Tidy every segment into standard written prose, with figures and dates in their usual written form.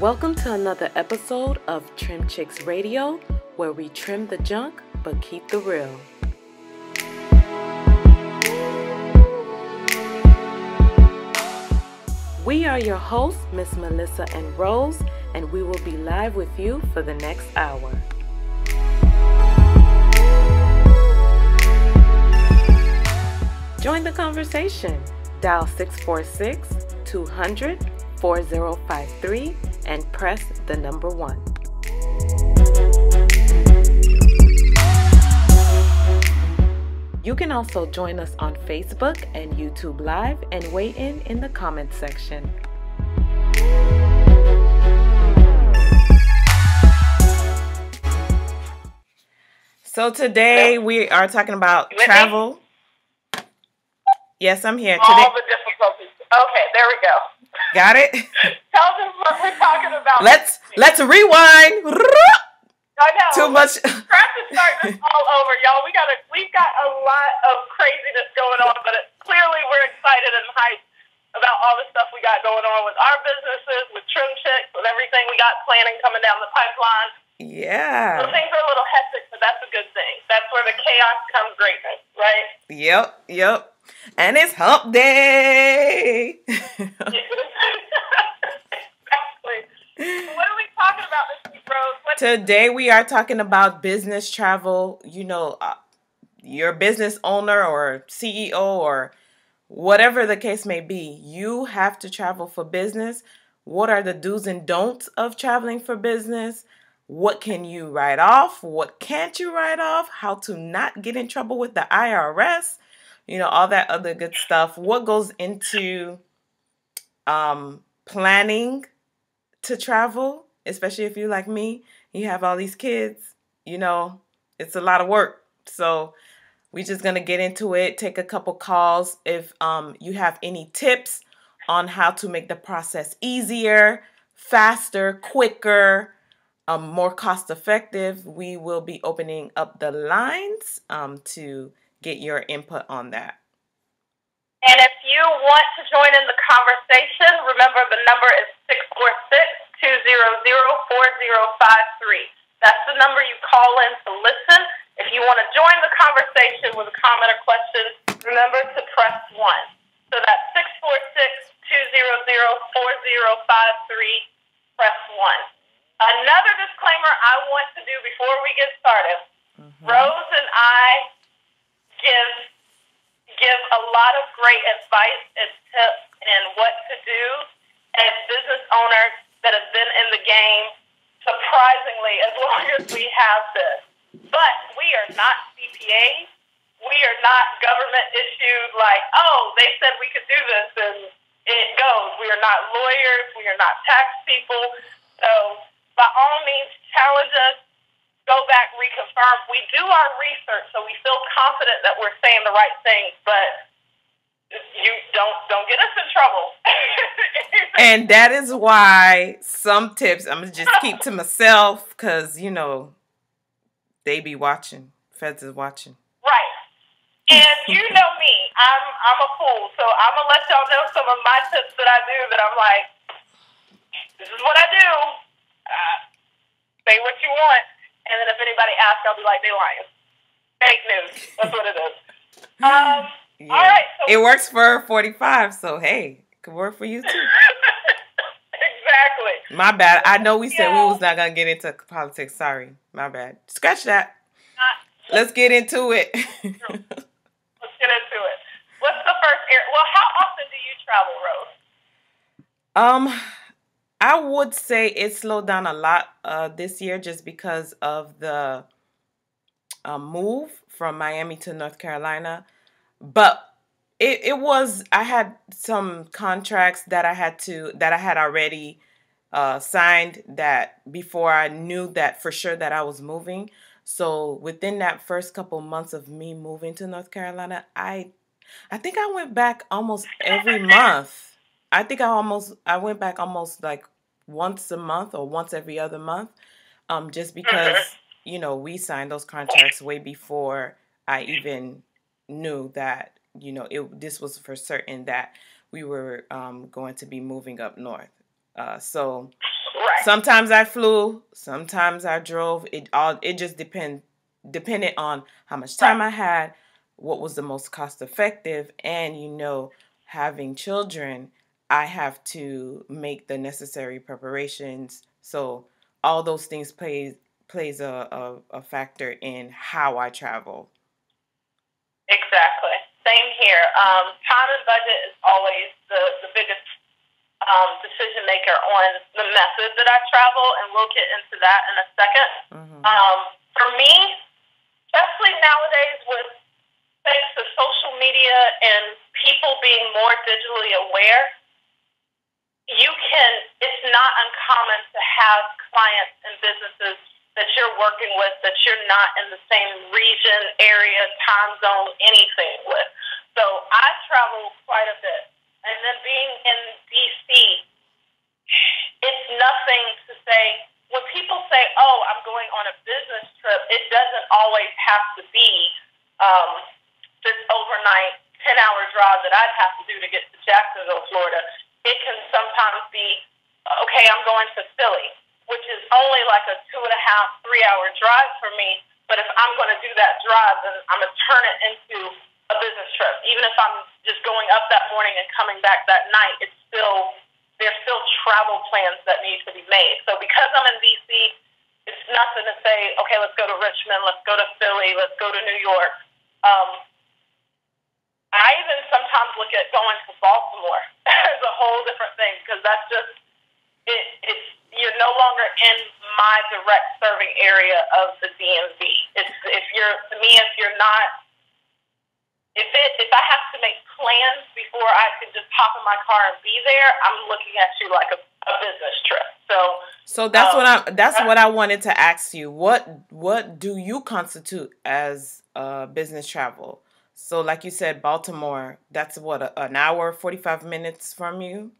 Welcome to another episode of Trim Chix Radio, where we trim the junk but keep the real. We are your hosts, Miss Melissa and Rose, and we will be live with you for the next hour. Join the conversation. Dial 646-200-4053 and press the number 1. You can also join us on Facebook and YouTube Live and weigh in the comment section. So today we are talking about travel. Yes, I'm here. All the difficulties. Okay, there we go. Got it? Tell them what we're talking about. Let's rewind. I know. Too much. Trying to start this all over, y'all. We've got a lot of craziness going on, but clearly we're excited and hyped about all the stuff we got going on with our businesses, with Trim Chix, with everything we got planning coming down the pipeline. Yeah. So things are a little hectic, but that's a good thing. That's where the chaos comes greatness, right? Yep. And it's hump day. Exactly. What are we talking about this week, Rose? Today we are talking about business travel. You know, your business owner or CEO or whatever the case may be, you have to travel for business. What are the do's and don'ts of traveling for business? What can you write off? What can't you write off? How to not get in trouble with the IRS? You know, all that other good stuff. What goes into planning to travel, especially if you're like me, you have all these kids, you know, it's a lot of work. So we're just going to get into it, take a couple calls. If you have any tips on how to make the process easier, faster, quicker, more cost effective, we will be opening up the lines to get your input on that. And if you want to join in the conversation, remember the number is 646-200-4053. That's the number you call in to listen. If you want to join the conversation with a comment or question, remember to press 1. So that's 646-200-4053, press 1. Another disclaimer I want to do before we get started. Rose and I give a lot of great advice and tips and what to do as business owners that have been in the game surprisingly as long as we have this. But we are not CPAs. We are not government issued like, oh, they said we could do this and it goes. We are not lawyers. We are not tax people. So by all means, challenge us. Go back, reconfirm. We do our research, so we feel confident that we're saying the right things, but you don't get us in trouble. And that is why some tips I'm going to just keep to myself because, you know, they be watching. Feds is watching. Right. And you know me. I'm a fool, so I'm going to let y'all know some of my tips that I do that I'm like, this is what I do. Say what you want. And then if anybody asks, I'll be like, they lying. Fake news. That's what it is. Yeah. All right. So it works for 45, so hey, it could work for you too. Exactly. My bad. I know we said we was not going to get into politics. Sorry. My bad. Scratch that. Let's get into it. Let's get into it. What's the first area? Well, how often do you travel, Rose? I would say it slowed down a lot this year just because of the move from Miami to North Carolina. But it was, I had some contracts that I had already signed that before I knew that for sure that I was moving. So within that first couple months of me moving to North Carolina, I think I went back almost every month. I think I went back almost like once a month or once every other month, just because, you know, we signed those contracts way before I even knew that, you know, this was for certain that we were going to be moving up north. So Right. Sometimes I flew, sometimes I drove. It just depended on how much time Right. I had, what was the most cost effective, and having children, I have to make the necessary preparations. So all those things plays a factor in how I travel. Exactly. Same here. Time and budget is always the biggest decision maker on the method that I travel, and we'll get into that in a second. Mm-hmm. For me, especially nowadays with thanks to social media and people being more digitally aware, it's not uncommon to have clients and businesses that you're working with that you're not in the same region, area, time zone, anything with. So I travel quite a bit. And then being in DC, it's nothing to say, when people say, oh, I'm going on a business trip, it doesn't always have to be this overnight 10-hour drive that I'd have to do to get to Jacksonville, Florida. It can sometimes be, okay, I'm going to Philly, which is only like a 2.5, 3-hour drive for me. But if I'm going to do that drive, then I'm going to turn it into a business trip. Even if I'm just going up that morning and coming back that night, there's still travel plans that need to be made. So because I'm in DC, it's nothing to say, okay, let's go to Richmond, let's go to Philly, let's go to New York. I even sometimes look at going to Baltimore as a whole different thing, because that's just you're no longer in my direct serving area of the DMV. If you're not, if I have to make plans before I can just hop in my car and be there, I'm looking at you like a business trip. So that's what I wanted to ask you. What do you constitute as business travel? So like you said, Baltimore, that's what, an hour, 45 minutes from you?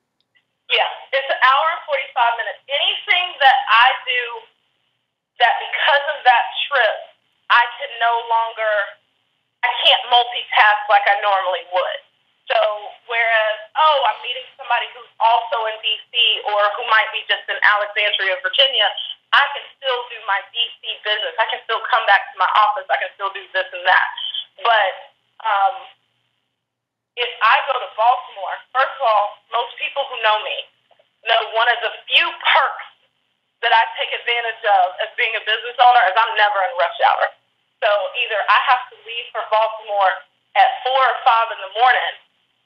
Yeah, it's an hour and 45 minutes. Anything that I do that because of that trip, I can't multitask like I normally would. So whereas, I'm meeting somebody who's also in DC or who might be just in Alexandria, Virginia, I can still do my DC business. I can still come back to my office. I can still do this and that. But if I go to Baltimore, first of all, most people who know me know one of the few perks that I take advantage of as being a business owner is I'm never in rush hour. So either I have to leave for Baltimore at 4 or 5 in the morning,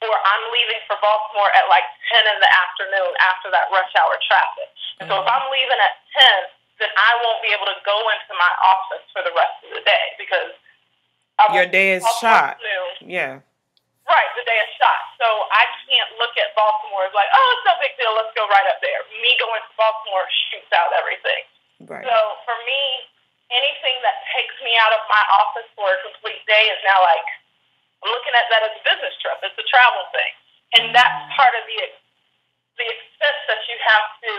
or I'm leaving for Baltimore at like 10 in the afternoon after that rush hour traffic. And so if I'm leaving at 10, then I won't be able to go into my office for the rest of the day, because your day is shot. Yeah. Right, the day is shot. So I can't look at Baltimore as like, oh, it's no big deal, let's go right up there. Me going to Baltimore shoots out everything. Right. So for me, anything that takes me out of my office for a complete day is now like, I'm looking at that as a business trip. It's a travel thing. And that's part of the expense that you have to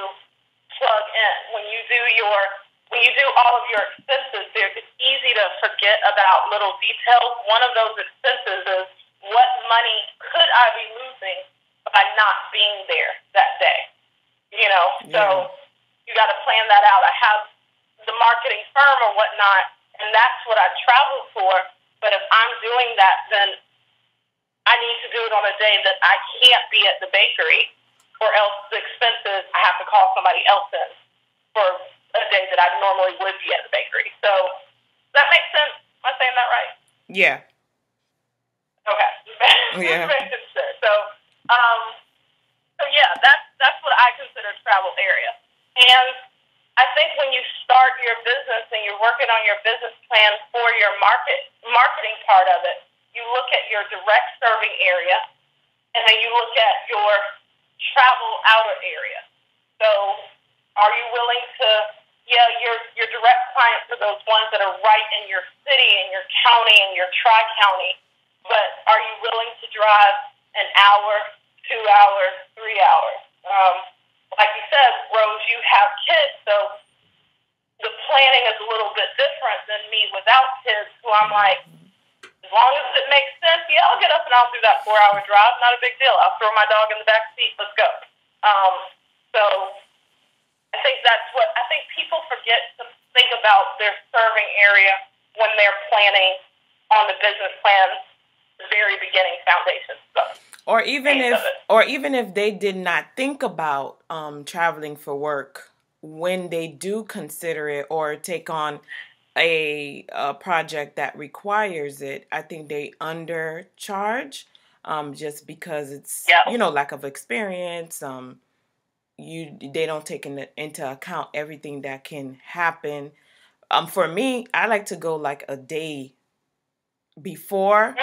plug in. When you do all of your expenses, it's easy to forget about little details. One of those expenses is, what money could I be losing by not being there that day? So you got to plan that out. I have the marketing firm or whatnot, and that's what I travel for. But if I'm doing that, then I need to do it on a day that I can't be at the bakery, or else the expenses, I have to call somebody else in for a day that I normally would be at the bakery. So does that make sense? Am I saying that right? Yeah. Okay. Yeah. So yeah, that's what I consider travel area. And I think when you start your business and you're working on your business plan for your marketing part of it, you look at your direct serving area, and then you look at your travel outer area. So are you willing to, your direct clients are those ones that are right in your city, in your county, in your tri-county, but are you willing to drive an hour, 2 hours, 3 hours? Like you said, Rose, you have kids, so the planning is a little bit different than me without kids, who I'm like, as long as it makes sense, I'll get up and I'll do that 4-hour drive. Not a big deal. I'll throw my dog in the back seat. Let's go. So I think that's what I think people forget to think about their serving area when they're planning on the business plan, the very beginning foundation stuff. Or even if they did not think about traveling for work, when they do consider it or take on a project that requires it, I think they undercharge, just because it's, Yeah. lack of experience. They don't take into account everything that can happen. For me, I like to go like a day before,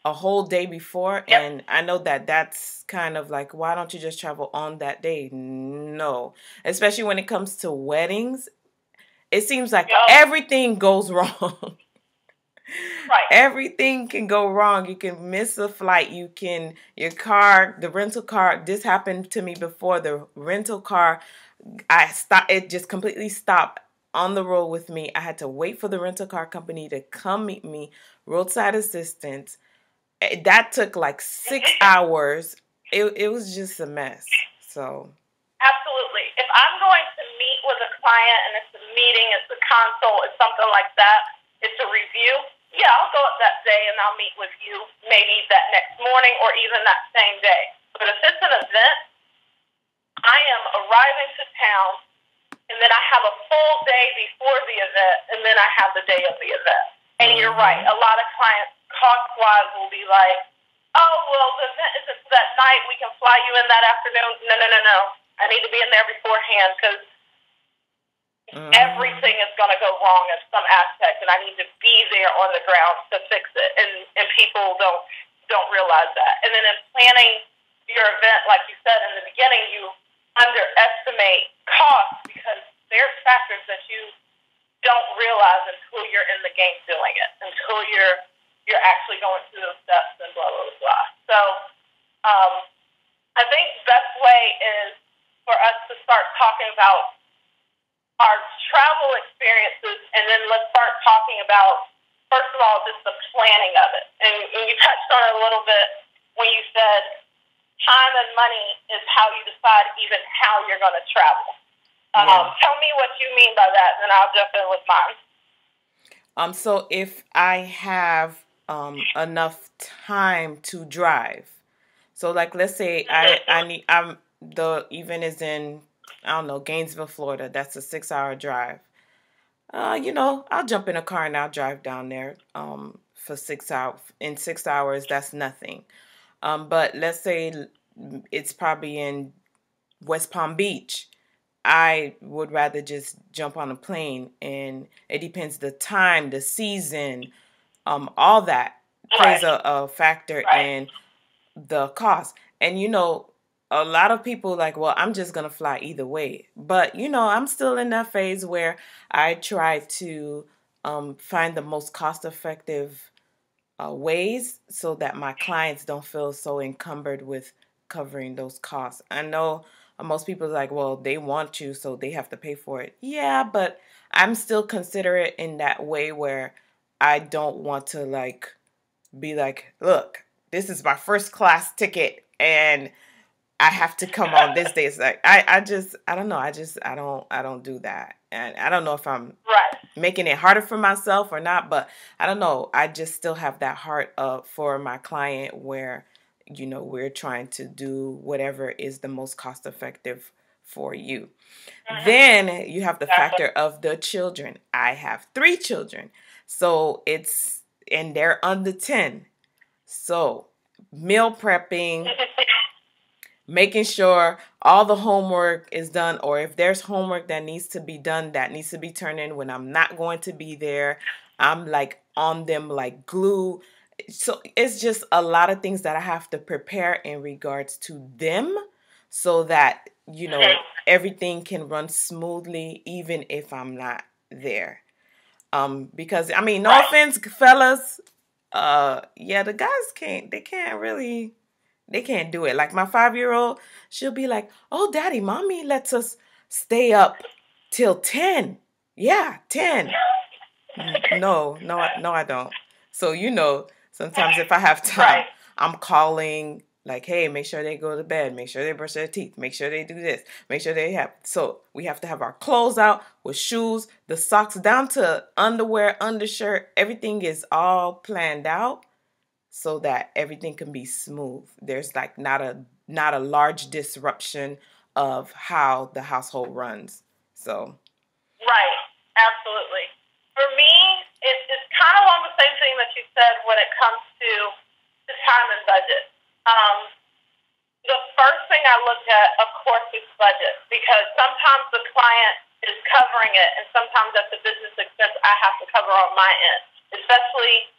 a whole day before. Yep. And I know that that's kind of like, why don't you just travel on that day? No, especially when it comes to weddings, it seems like Yep. everything goes wrong. Right. Everything can go wrong. You can miss a flight. The rental car, this happened to me before. The rental car, it just completely stopped on the road with me. I had to wait for the rental car company to come meet me, roadside assistance. That took like 6 hours. It was just a mess. So absolutely. If I'm going to meet with a client and it's a meeting, it's a consult, it's something like that, it's a review, yeah, I'll go up that day and I'll meet with you maybe that next morning or even that same day. But if it's an event, I am arriving to town and then I have a full day before the event and then I have the day of the event. And you're right, a lot of clients cost-wise will be like, oh, well, the event isn't that night, we can fly you in that afternoon. No. I need to be in there beforehand because everything is going to go wrong in some aspect, and I need to be there on the ground to fix it. And people don't realize that. And then in planning your event, like you said in the beginning, you underestimate costs because there's factors that you don't realize until you're in the game doing it, until you're actually going through those steps and blah, blah, blah. So I think the best way is for us to start talking about our travel experiences, and then let's start talking about, first of all, just the planning of it. And you touched on it a little bit when you said time and money is how you decide even how you're going to travel. Tell me what you mean by that, and I'll jump in with mine. So if I have enough time to drive, so like let's say the event is in, I don't know, Gainesville, Florida. That's a 6-hour drive. I'll jump in a car and I'll drive down there for 6 hours. In 6 hours, that's nothing. But let's say it's probably in West Palm Beach. I would rather just jump on a plane, and it depends the time, the season, all that plays a factor in the cost. And a lot of people like, well, I'm just gonna fly either way. But I'm still in that phase where I try to find the most cost-effective ways so that my clients don't feel so encumbered with covering those costs. I know most people are like, well, they want you, so they have to pay for it. Yeah, but I'm still considerate in that way where I don't want to be like, look, this is my first class ticket and I have to come on this day. It's like I don't know. I don't do that. And I don't know if I'm making it harder for myself or not, but I don't know. I just still have that heart for my client where, we're trying to do whatever is the most cost effective for you. Then you have the factor of the children. I have 3 children. So and they're under 10. So meal prepping, making sure all the homework is done, or if there's homework that needs to be done, that needs to be turned in when I'm not going to be there, I'm like on them like glue. So it's just a lot of things that I have to prepare in regards to them so that, everything can run smoothly even if I'm not there. Because no offense, fellas, the guys they can't do it. Like my 5-year-old, she'll be like, "Oh, daddy, mommy lets us stay up till 10. Yeah, 10. No, I don't. So, sometimes if I have time, I'm calling Like, hey, make sure they go to bed, make sure they brush their teeth, make sure they do this, make sure they have. So we have to have our clothes out with shoes, the socks down to underwear, undershirt. Everything is all planned out so that everything can be smooth. There's like not a large disruption of how the household runs. So Right, absolutely. For me, it's kind of along the same thing that you said when it comes to time and budget. Um, the first thing I look at, of course, is budget, because sometimes the client is covering it, and sometimes that's a business expense I have to cover on my end. Especially,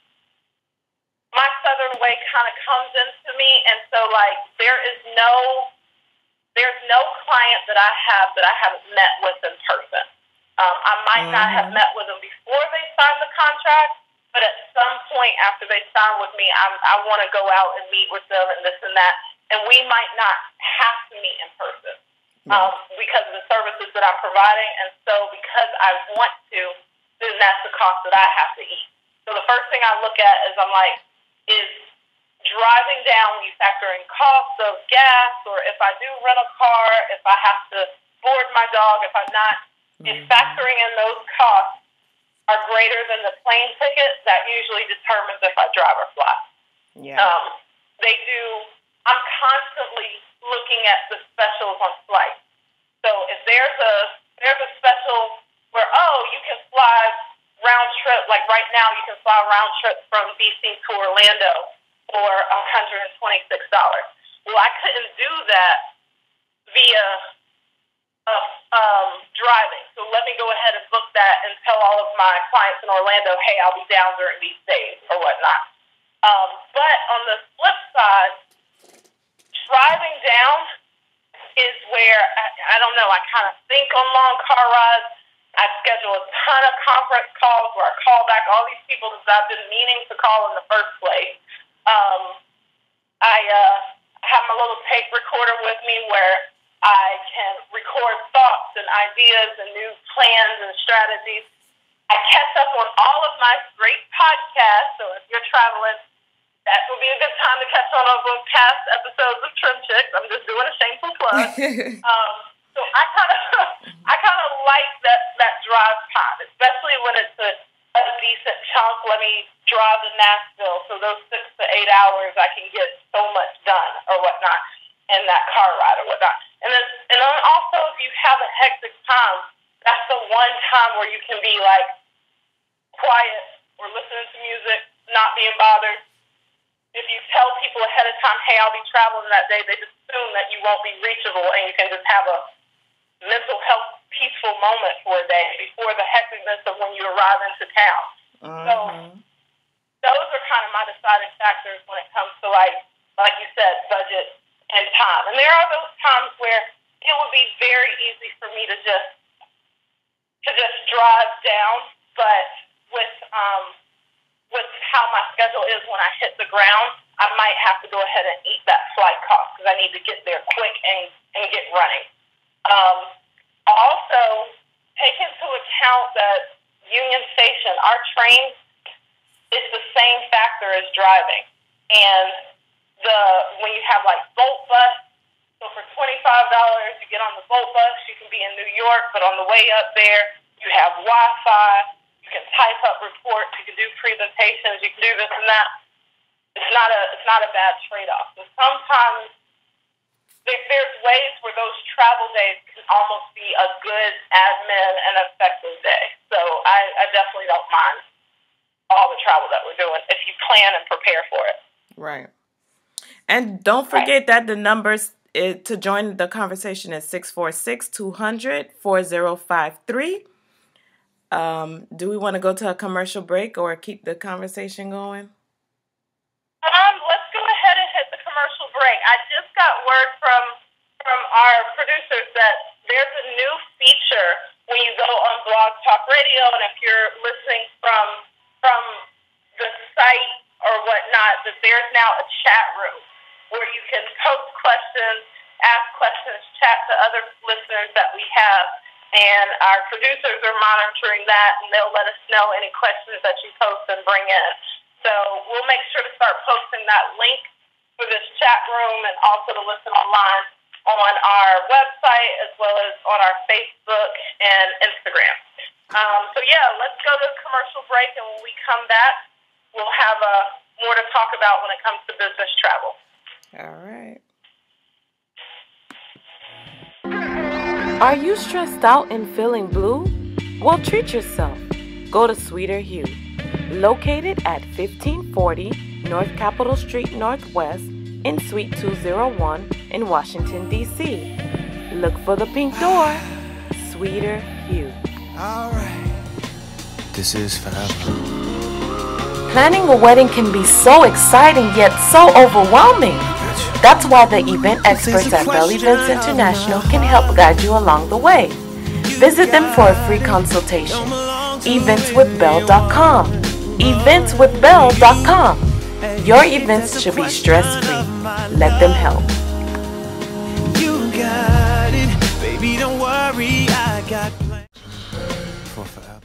my Southern way kind of comes into me, and so like there's no client that I have that I haven't met with in person. I might not have met with them before they signed the contract, but at some point after they sign with me, I want to go out and meet with them and this and that. And we might not have to meet in person because of the services that I'm providing. And so because I want to, then that's the cost that I have to eat. So the first thing I look at is driving down, when you factor in costs of gas, or if I do rent a car, if I have to board my dog, if I'm not, if factoring in those costs are greater than the plane ticket, that usually determines if I drive or fly. yeah. I'm constantly looking at the specials on flights. So if there's a special where, you can fly round trip, like right now you can fly round trip from DC to Orlando for $126. Well, I couldn't do that via driving. So let me go ahead and book that and tell all of my clients in Orlando, hey, I'll be down during these days or whatnot. But on the flip side, driving down is where, I don't know, I kind of think on long car rides. I schedule a ton of conference calls where I call back all these people that I've been meaning to call in the first place. I have my little tape recorder with me where I can record thoughts and ideas and new plans and strategies. I catch up on all of my great podcasts, so if you're traveling, that would be a good time to catch on over past episodes of Trim Chix. I'm just doing a shameful plug. So I kind of like that drive time, especially when it's a decent chunk. Let me drive to Nashville, so those 6 to 8 hours I can get so much done or whatnot in that car ride or whatnot. And then also, if you have a hectic time, that's the one time where you can be like quiet or listening to music, not being bothered. If you tell people ahead of time, hey, I'll be traveling that day, they just assume that you won't be reachable and you can just have a mental health peaceful moment for a day before the hecticness of when you arrive into town. So those are kind of my deciding factors when it comes to like you said, budget and time. And there are those times where it would be very easy for me to just drive down, but with how my schedule is when I hit the ground, I might have to go ahead and eat that flight cost because I need to get there quick and get running. Also, take into account that Union Station, our train is the same factor as driving. And when you have like Bolt bus, so for $25 you get on the Bolt bus, you can be in New York, but on the way up there you have Wi-Fi, you can type up reports, you can do presentations, you can do this and that. It's not a bad trade-off. So sometimes there's ways where those travel days can almost be a good admin and effective day. So I definitely don't mind all the travel that we're doing if you plan and prepare for it. Right. And don't forget that the numbers to join the conversation is 646-200-4053. Do we want to go to a commercial break or keep the conversation going? Let's go ahead and hit the commercial break. I just got word from our producers that there's a new feature when you go on Blog Talk Radio, and if you're listening from the site or whatnot, that there's now a chat room where you can post questions, ask questions, chat to other listeners that we have. And our producers are monitoring that, and they'll let us know any questions that you post and bring in. So we'll make sure to start posting that link for for this chat room and also to listen online on our website as well as on our Facebook and Instagram. So yeah, let's go to the commercial break, and when we come back, we'll have more to talk about when it comes to business travel. All right. Are you stressed out and feeling blue? Well, treat yourself. Go to Sweeter Hue, located at 1540 North Capitol Street Northwest in Suite 201 in Washington, D.C. Look for the pink door. Sweeter Hue. All right. This is forever. Planning a wedding can be so exciting yet so overwhelming. That's why the event experts at Bell Events International can help guide you along the way. Visit them for a free consultation. Eventswithbell.com. Eventswithbell.com. Your events should be stress-free. Let them help. You got it, baby, don't worry, I got plans for forever.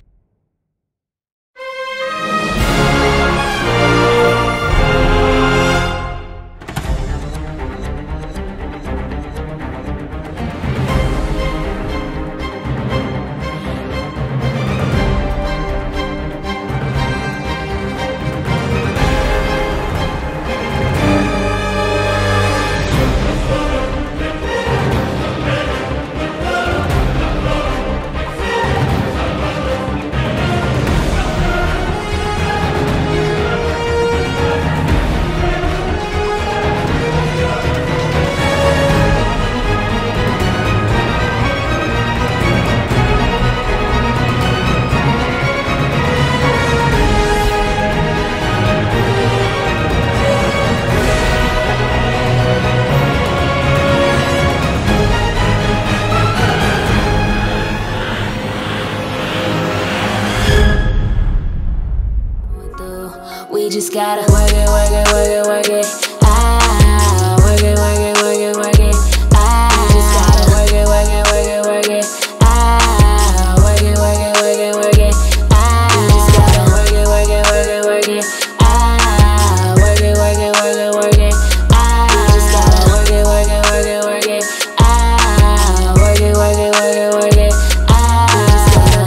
We just gotta work it, work it, work it, work it. Ah, work it, work it, work it, work it. Ah, we just gotta work it, work it, work it, work it. Ah, work it, work it, work it, work it. Ah, we just gotta work it, work it, work it, work it. Ah, work it, work it, work it, work it. Ah, we just gotta work it, work it, work it, work it. Ah, work it, work it, work it, work it. Ah, we just gotta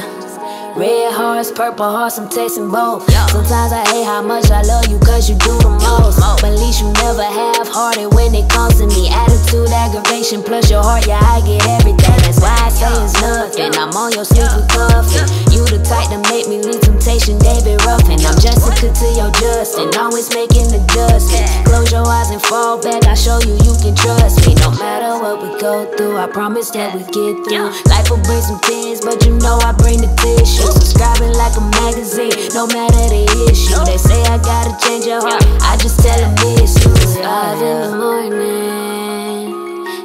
red hearts, purple hearts, I'm tasting both. Sometimes I hate how much I love you cause you do the most. But at least you never half-hearted when it comes to me. Attitude, aggravation, plus your heart, yeah, I get everything. That's why I say it's nothing. I'm on your sneaker cuffing. You the type to make me leave temptation, David Ruffin. I'm Jessica to your Justin, always making the dustin'. Close your eyes and fall back, I show you you can trust me. No matter what we go through, I promise that we get through. Life will bring some tears, but you know I bring the tissue. Subscribing like a magazine, no matter the issue. They say I gotta change your heart, I just tell them this. It's 5 in the morning,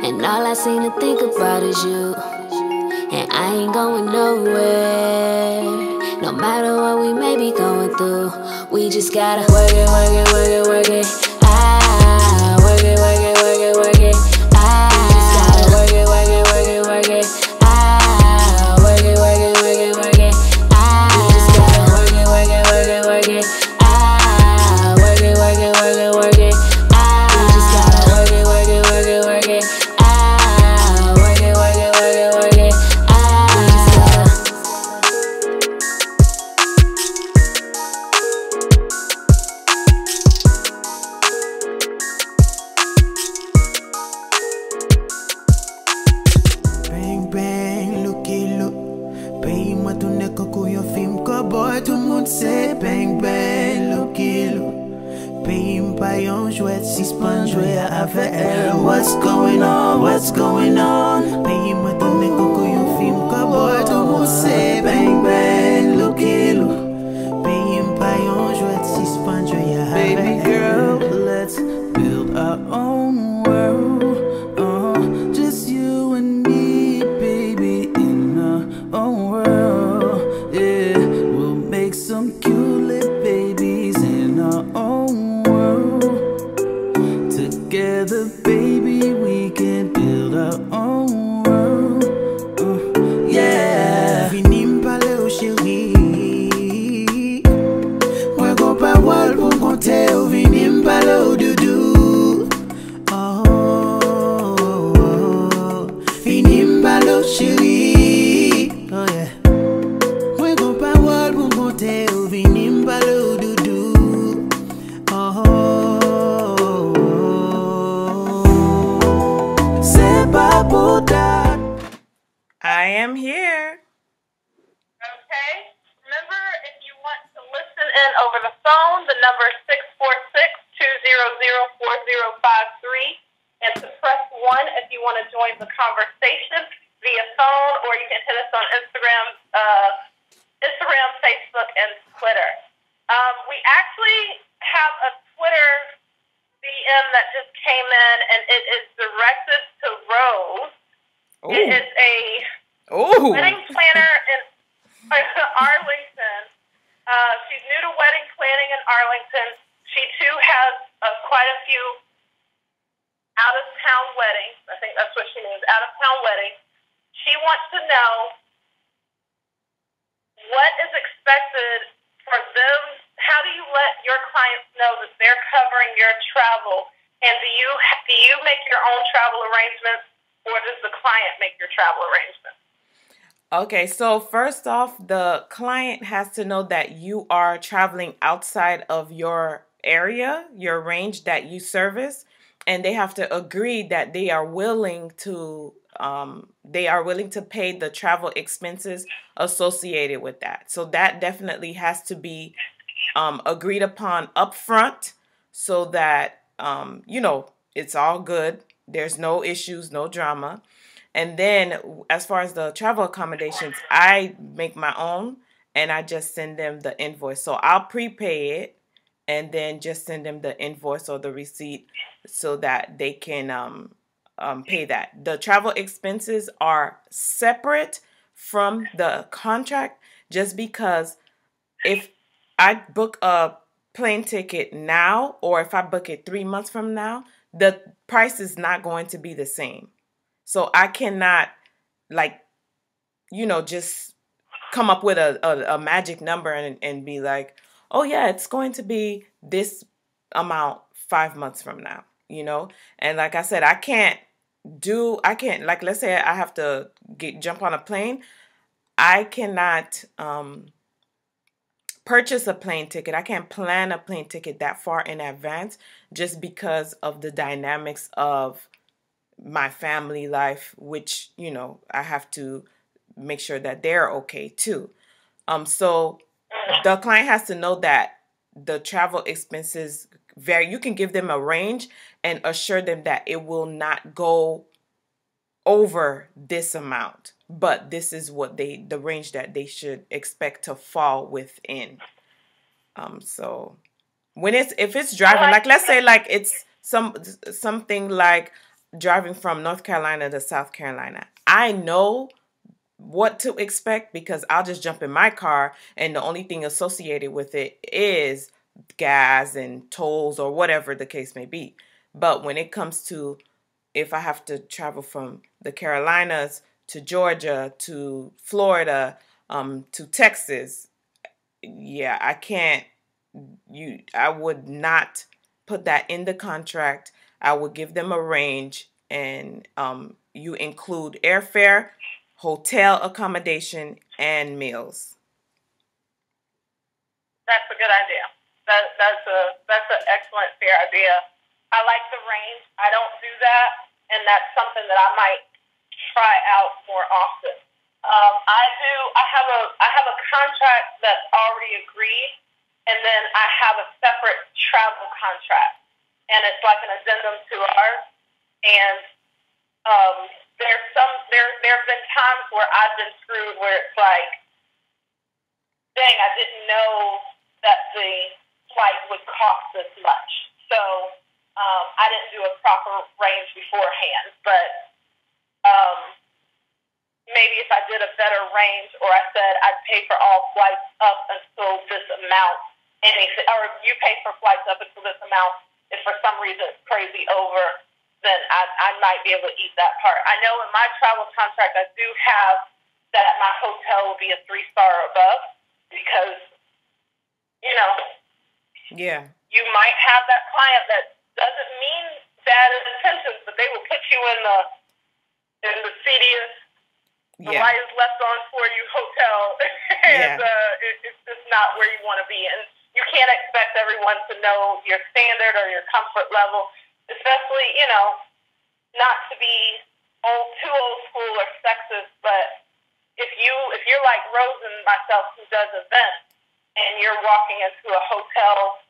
and all I seem to think about is you. And I ain't going nowhere, no matter what we may be going through. We just gotta work it, work it, work it, work it. Ah, work it, work it, work it, work it. Ah, we just gotta work it, work it, work it, work it. Ah, work it, work it, work it, work it. Ah, we just gotta work it, work it, work it, work it. Ah, work it, work it, work it, work it. Ah, we just gotta work it, work it, work it, work it. Ah, work it, work it, work it, work it. Ah, we just gotta. Bang bang, looky look. Pays moi tout n'est qu'un couillon film cowboy. Tout le monde sait bang bang, looky look. Pays m'pas yon jouet, si span jouet avec elle. What's going on, what's going on? Pays moi tout n'est qu'un couillon film cowboy. Tout le monde sait bang bang, looky look. Pays m'pas yon jouet, si span jouet avec elle. Baby girl, let's build our own world. Just you and me, baby, in our own world. Yeah, we'll make some cute little babies in our own world. Together, baby, we can build our own world. Yeah. Vini m'parler au chéri. Moi gon pa wal pou konte ou vini m'parler au doudou. am here. Okay. Remember, if you want to listen in over the phone, the number is 646-200-4053. And to press 1 if you want to join the conversation via phone, or you can hit us on Instagram, Facebook, and Twitter. We actually have a Twitter DM that just came in, and it is directed to Rose. Ooh. It is a wedding planner in Arlington. She's new to wedding planning in Arlington. She, too, has quite a few out-of-town weddings. I think that's what she means, out-of-town weddings. She wants to know what is expected for them. How do you let your clients know that they're covering your travel? And do you make your own travel arrangements, or does the client make your travel arrangements? Okay, so first off, the client has to know that you are traveling outside of your area, your range that you service, and they have to agree that they are willing to pay the travel expenses associated with that. So that definitely has to be agreed upon upfront, so that it's all good. There's no issues, no drama. And then as far as the travel accommodations, I make my own and I just send them the invoice. So I'll prepay it and then just send them the invoice or the receipt so that they can pay that. The travel expenses are separate from the contract, just because if I book a plane ticket now, or if I book it 3 months from now, the price is not going to be the same. So I cannot, just come up with a magic number and be like, oh yeah, it's going to be this amount 5 months from now, And like I said, like, let's say I have to jump on a plane. I cannot purchase a plane ticket. I can't plan a plane ticket that far in advance, just because of the dynamics of my family life, which, I have to make sure that they're okay too. So the client has to know that the travel expenses vary. You can give them a range and assure them that it will not go over this amount, but this is what the range that they should expect to fall within. So if it's driving, like, let's say, like, it's something like driving from North Carolina to South Carolina, I know what to expect because I'll just jump in my car and the only thing associated with it is gas and tolls or whatever the case may be. But when it comes to if I have to travel from the Carolinas to Georgia to Florida to Texas, yeah, I can't. I would not put that in the contract. I would give them a range, and you include airfare, hotel accommodation, and meals. That's a good idea. That's an excellent, fair idea. I like the range. I don't do that, and that's something that I might try out more often. I have a contract that's already agreed, and then I have a separate travel contract, and it's like an addendum to ours. And there have been times where I've been screwed, where it's like, dang, I didn't know that the flight would cost this much, so I didn't do a proper range beforehand. But maybe if I did a better range, or I said I'd pay for all flights up until this amount, or you pay for flights up until this amount, if for some reason it's crazy over, then I might be able to eat that part. I know in my travel contract I do have that my hotel will be a 3-star or above, because, yeah, you might have that client that doesn't mean bad intentions, but they will put you in the seediest, the lightest left on for you hotel, and it's just not where you want to be. And you can't expect everyone to know your standard or your comfort level, especially, not to be too old school or sexist, but if you're like Rose and myself who does events, and you're walking into a hotel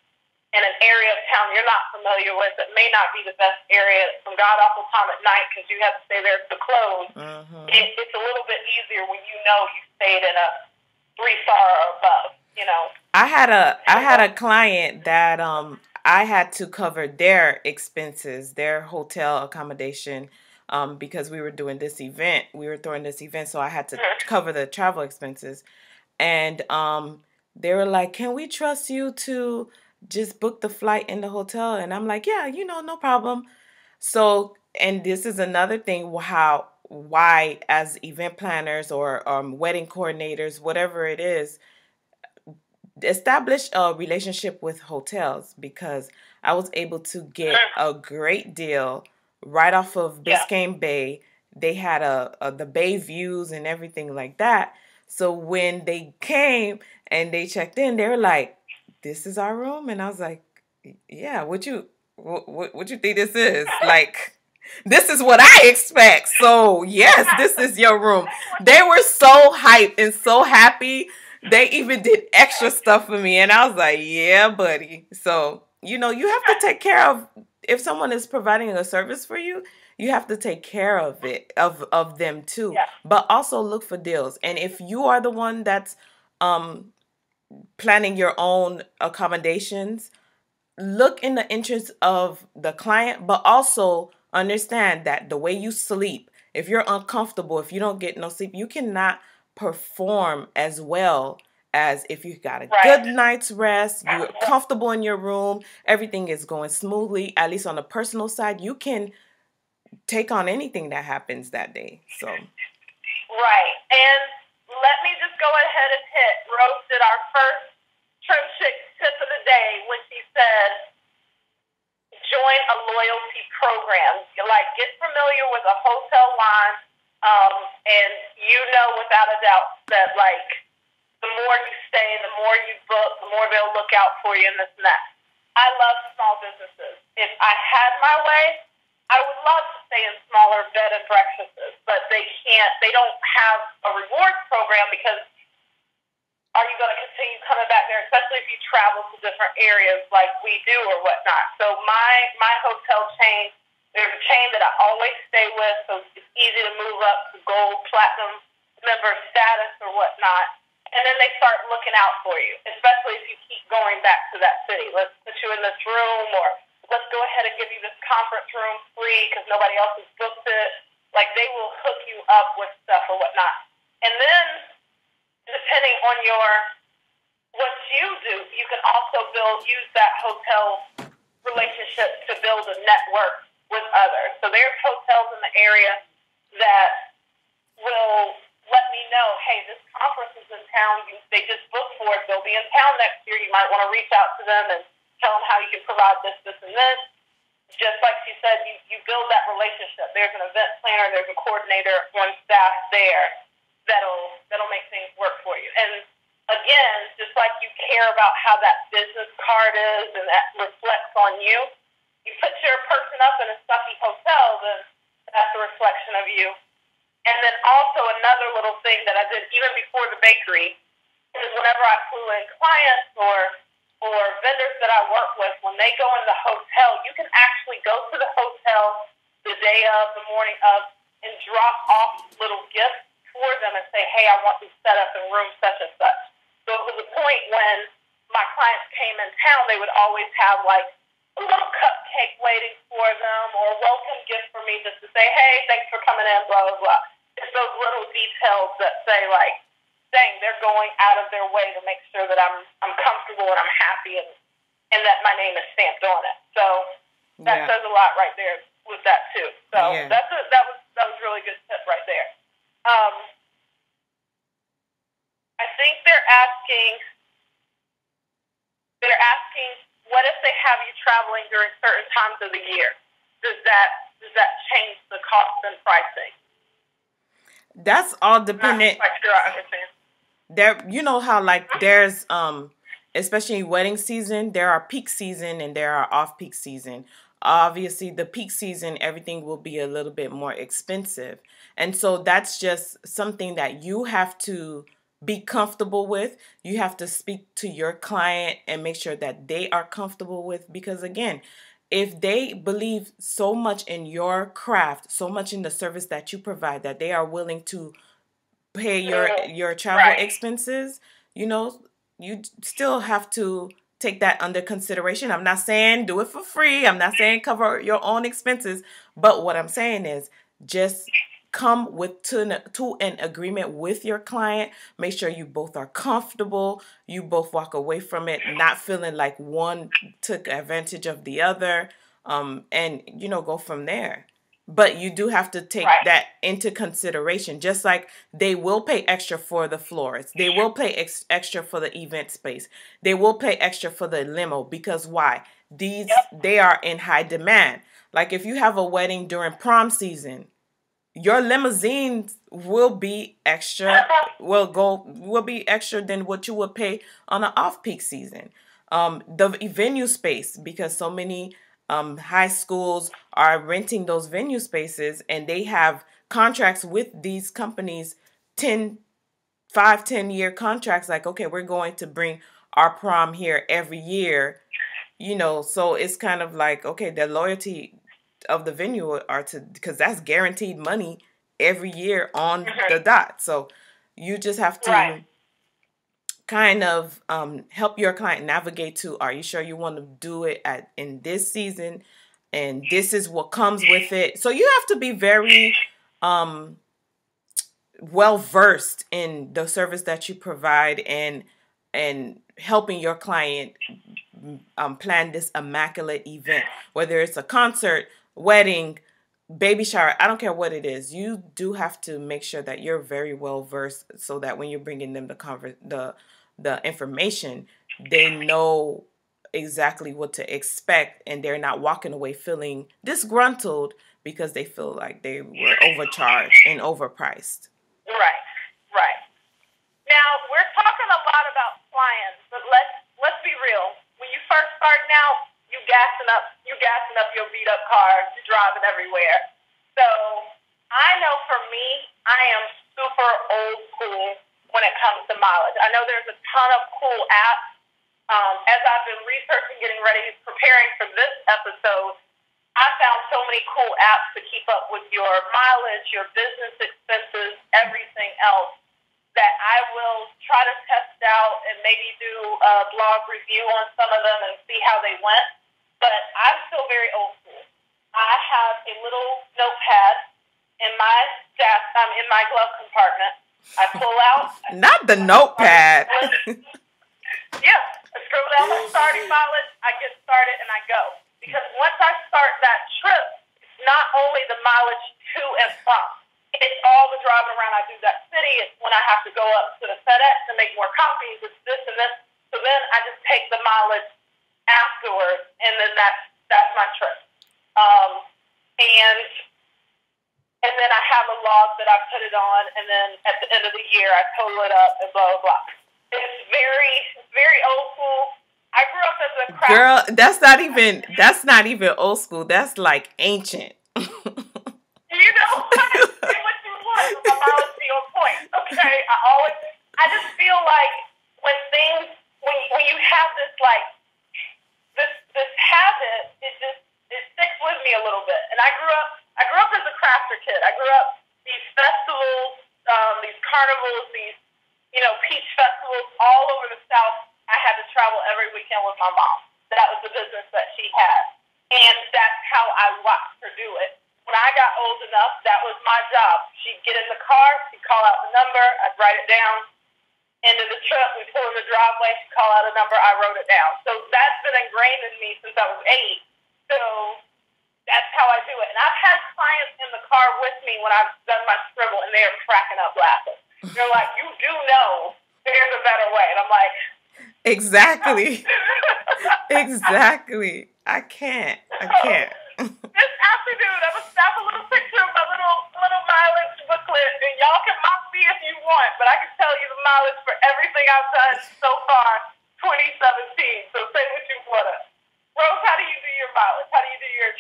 in an area of town you're not familiar with, that may not be the best area from god awful time at night because you have to stay there to close. It's a little bit easier when you know you stayed in a 3-star or above. I had a client that I had to cover their expenses, their hotel accommodation, because we were doing this event. We were throwing this event, so I had to cover the travel expenses. And they were like, "Can we trust you to just book the flight in the hotel?" And I'm like, "Yeah, no problem." So, and this is another thing, why as event planners or wedding coordinators, whatever it is, establish a relationship with hotels, because I was able to get a great deal right off of Biscayne Bay. They had the bay views and everything like that. So when they came and they checked in, they were like, "This is our room," and I was like, "Yeah, what you think this is? Like, this is what I expect. So yes, this is your room." They were so hyped and so happy. They even did extra stuff for me, and I was like, "Yeah, buddy." So, you have to take care of, if someone is providing a service for you, you have to take care of it, of them too. Yeah. But also look for deals. And if you are the one that's planning your own accommodations, look in the interest of the client, but also understand that the way you sleep, if you're uncomfortable, if you don't get no sleep, you cannot perform as well as if you got a good night's rest, you're comfortable in your room, everything is going smoothly. At least on the personal side, you can take on anything that happens that day. So right. And let me just go ahead and hit Rose did our first Trim Chix tip of the day when she said, join a loyalty program. Like, get familiar with a hotel line, and without a doubt that, like, the more you stay, the more you book, the more they'll look out for you and this and that. I love small businesses. If I had my way, I would love to stay in smaller bed and breakfasts, but they don't have a rewards program, because are you going to continue coming back there, especially if you travel to different areas like we do or whatnot? So my hotel chain, there's a chain that I always stay with, so it's easy to move up to gold, platinum member status or whatnot. And then they start looking out for you, especially if you keep going back to that city. Let's put you in this room, or let's go ahead and give you this conference room free because nobody else has booked it. Like, they will hook you up with stuff or whatnot. And then, depending on what you do, you can also use that hotel relationship to build a network with others. So there's hotels in the area that will let me know, hey, this conference is in town. They just booked for it. They'll be in town next year. You might want to reach out to them and tell them how you can provide this, this, and this. Just like she said, you build that relationship. There's an event planner, there's a coordinator on staff there that'll make things work for you. And again, just like you care about how that business card is and that reflects on you, you put your person up in a stuffy hotel, then that's a reflection of you. And then also another little thing that I did even before the bakery is whenever I flew in clients or vendors that I work with, when they go in the hotel, you can actually go to the hotel the day of, the morning of, and drop off little gifts for them and say, hey, I want this set up in room such and such. So it was a point when my clients came in town, they would always have like a little cupcake waiting for them or a welcome gift for me just to say, hey, thanks for coming in, blah, blah, blah. It's those little details that say, like, dang, they're going out of their way to make sure that I'm comfortable and I'm happy and that my name is stamped on it. So that says a lot right there with that too. So that was really good tip right there. I think they're asking what if they have you traveling during certain times of the year? Does that change the cost and pricing? That's all dependent. Not quite sure I understand. There, you know how like there's especially wedding season, there are peak season and there are off peak season. obviously the peak season, everything will be a little bit more expensive. And so that's just something that you have to be comfortable with. You have to speak to your client and make sure that they are comfortable with, because again, if they believe so much in your craft, so much in the service that you provide, that they are willing to pay your travel Right. expenses, you know, you still have to take that under consideration. I'm not saying do it for free. I'm not saying cover your own expenses, but what I'm saying is just come with to an agreement with your client. Make sure you both are comfortable. You both walk away from it not feeling like one took advantage of the other, and you know, go from there. But you do have to take Right. that into consideration. Just like they will pay extra for the florist, they will pay extra for the event space, they will pay extra for the limo, because why? These they are in high demand. Like if you have a wedding during prom season, your limousine will be extra, will be extra than what you would pay on an off-peak season. The venue space, because so many high schools are renting those venue spaces, and they have contracts with these companies, 10 contracts, like, okay, we're going to bring our prom here every year, you know. So it's kind of like, okay, the loyalty of the venue are to, because that's guaranteed money every year on the dot. So you just have to Right. kind of help your client navigate to, are you sure you want to do it in this season, and this is what comes with it. So you have to be very well versed in the service that you provide, and helping your client plan this immaculate event, whether it's a concert, wedding, baby shower. I don't care what it is. You do have to make sure that you're very well versed, so that when you're bringing them the information, they know exactly what to expect, and they're not walking away feeling disgruntled because they feel like they were overcharged and overpriced. Right. Right. Now we're talking a lot about clients, but let's be real. When you first starting out, you gassing up your beat up cars, you're driving everywhere. So I know for me, I am super old school when it comes to mileage. I know there's a ton of cool apps. As I've been researching, getting ready, preparing for this episode, I found so many cool apps to keep up with your mileage, your business expenses, everything else, that I will try to test out and maybe do a blog review on some of them and see how they went. But I'm still very old school. I have a little notepad in my in my glove compartment. I pull out. Not the notepad. Yeah, I scribble down my starting mileage. I get started and I go. Because once I start that trip, it's not only the mileage to and from. It's all the driving around. I do that city. It's when I have to go up to the FedEx and make more copies. It's this and this. So then I just take the mileage afterwards, and then that's my trip. And then I have a log that I put it on, and then at the end of the year I total it up and blah blah blah. It's very, very old school. I grew up as a craft. Girl, that's not even old school. That's like ancient. You know, say what you want, but my mileage be on point. Okay, I just feel like when you have this like this habit, it sticks with me a little bit. And I grew up as a crafter kid. I grew up these festivals, these carnivals, these peach festivals all over the South. I had to travel every weekend with my mom. That was the business that she had, and that's how I watched her do it. When I got old enough, that was my job. She'd get in the car, she'd call out the number, I'd write it down. End of the trip, we pull in the driveway, she'd call out a number, I wrote it down. So that's been ingrained in me since I was 8. So that's how I do it. And I've had clients in the car with me when I've done my scribble, and they are cracking up laughing. They're like, you do know there's a better way. And I'm like, exactly. Exactly. I can't. This afternoon, I'm going to snap a little picture of my little mileage booklet, and y'all can mock me if you want, but I can tell you the mileage for everything I've done so far, 2017. So say what you want to. Rose, how do you do your mileage? How do you do your